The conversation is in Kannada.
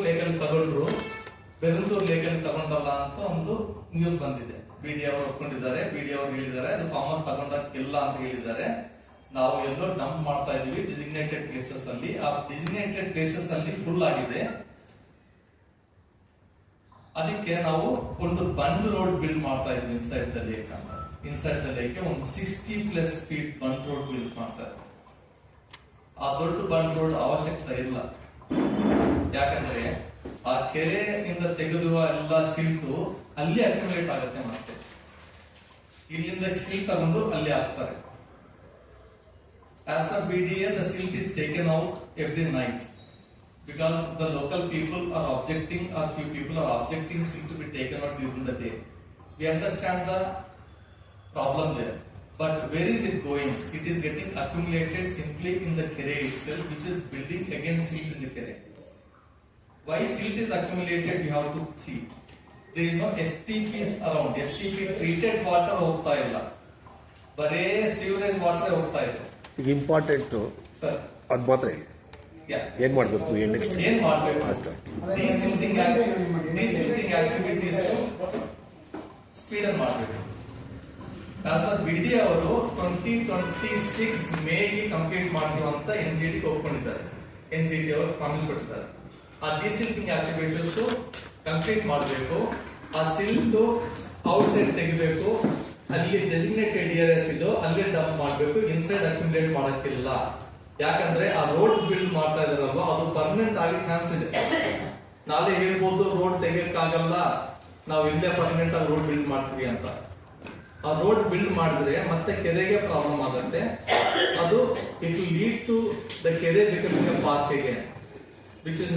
ಲೇಖನ ತಗೊಂಡ್ರು, ಬೆರಂತೂರ್ ಲೇಖನ ತಗೊಂಡಲ್ಲ ಅಂತ ಒಂದು ನ್ಯೂಸ್ ಬಂದಿದೆ. ಬಿಡಿ ಅವರು ಒಪ್ಕೊಂಡಿದ್ದಾರೆ, ಬಿಡಿ ಅವರು ಹೇಳಿದ್ದಾರೆ ಅದು ಫಾರ್ಮ್ ಹೌಸ್ ತಗೊಂಡಕ್ಕಿಲ್ಲ ಅಂತ ಹೇಳಿದ್ದಾರೆ. ನಾವು ಎಲ್ಲೋ ಡಂಪ್ ಮಾಡ್ತಾ ಇದೀವಿ ಡಿಸಿಗ್ನೇಟೆಡ್ ಪ್ಲೇಸಸ್ ಅಲ್ಲಿ. ಆ ಡಿಸಿಗ್ನೇಟೆಡ್ ಪ್ಲೇಸಸ್ ಅಲ್ಲಿ ಫುಲ್ ಆಗಿದೆ. ಅದಕ್ಕೆ ನಾವು ಒಂದು ಬಂಡ್ ರೋಡ್ ಬಿಲ್ಡ್ ಮಾಡ್ತಾ ಇದ್ವಿ ಇನ್ಸೈಡ್ ದ ಲೇಕ್ ಅಂತ. ಇನ್ಸೈಡ್ ದ ಲೇಕ್ ಒಂದು 60+ ಫೀಟ್ ಬಂಡ್ ರೋಡ್ ಬಿಲ್ಡ್ ಮಾಡ್ತಾ ಇದ್ವಿ. ಆ ದೊಡ್ಡ ಬಂಡ್ ರೋಡ್ ಅವಶ್ಯಕತೆ ಇಲ್ಲ. ಯಾಕಂದ್ರೆ ಆ ಕೆರೆಯಿಂದ ತೆಗೆದುವ ಎಲ್ಲ ಸಿಲ್ಟು ಅಲ್ಲಿ ಅಕ್ಯುಮುಲೇಟ್ ಆಗುತ್ತೆ. ಮತ್ತೆ ಇಲ್ಲಿಂದ ಸಿಲ್ಟ್ ತಗೊಂಡು ಅಲ್ಲಿ ಹಾಕ್ತಾರೆ. As per BDA, the silt is taken out every night because the local people are objecting, or few people are objecting silt to be taken out during the day. We understand the problem there, but where is it going? It is getting accumulated simply in the kere itself, which is building again silt in the kere. Why silt is accumulated? We have to see. There is no STPs around. STP treated water ಹೋಗ್ತಾ ಇಲ್ಲ, ಬರೇ ಸೀವರೇಜ್ ವಾಟರ್ ಹೋಗ್ತಾ ಇದೆ. ಈಗ ಇಂಪಾರ್ಟೆಂಟ್ ಅದು ಮಾತ್ರ ಹೇಳಿ. ಏನ್ ಮಾಡ್ಬೇಕು, ಏನ್ ಮಾಡ್ಬೇಕು? ಡಿಸಿಲ್ಟಿಂಗ್ ಆಕ್ಟಿವಿಟೀಸ್ ಸ್ಪೀಡ್ ಅನ್ನು ಮಾಡಬೇಕು. ಆಸ್ ಪರ್ ಬಿಡಿ ಅವರು 2026 ಮೇಗೆ ಕಂಪ್ಲೀಟ್ ಮಾಡ್ತೀವಿ ಅಂತ NGT ಒಪ್ಕೊಂಡಿದ್ದಾರೆ. NGT ಅವರು ಪ್ರಾಮಿಸ್ ಕೊಟ್ಟಿದ್ದಾರೆ. ಆ ಡಿಸಿಲ್ಟಿಂಗ್ ಆಕ್ಟಿವಿಟೀಸ್ ಕಂಪ್ಲೀಟ್ ಮಾಡಬೇಕು. ಆ ಸಿಲ್ಟ್ ಔಟ್ ಸೈಡ್ ತೆಗಿಬೇಕು. ಅಲ್ಲಿ ಡೆಸಿಗ್ನೇಟೆಡ್ ಏರಿಯಾಸ್ ಇದ್ದು ಅಲ್ಲಿ ಡಂಪ್ ಮಾಡಬೇಕು. ಇನ್ಸೈಡ್ ಅಕ್ಯುಮುಲೇಟ್ ಮಾಡಕ್ಕಿಲ್ಲ. ಯಾಕಂದ್ರೆ ಆ ರೋಡ್ ಬಿಲ್ಡ್ ಮಾಡ್ತಾ ಇದಾರಲ್ವಾ, ಅದು ಪರ್ಮನೆಂಟ್ ಆಗಿ ಚಾನ್ಸ್ ಇದೆ. ನಾಳೆ ಹೇಳ್ಬೋದು ರೋಡ್ ತೆಗಿಯಕ್ಕಾಗಲ್ಲ, ನಾವು ಇಲ್ಲೇ ಪರ್ಮನೆಂಟ್ ಆಗಿ ರೋಡ್ ಬಿಲ್ಡ್ ಮಾಡ್ತೀವಿ ಅಂತ. ಆ ರೋಡ್ ಬಿಲ್ಡ್ ಮಾಡಿದ್ರೆ ಮತ್ತೆ ಕೆರೆಗೆ ಪ್ರಾಬ್ಲಮ್ ಆಗುತ್ತೆ. ಅದು it will lead to the kere becoming a park again, which is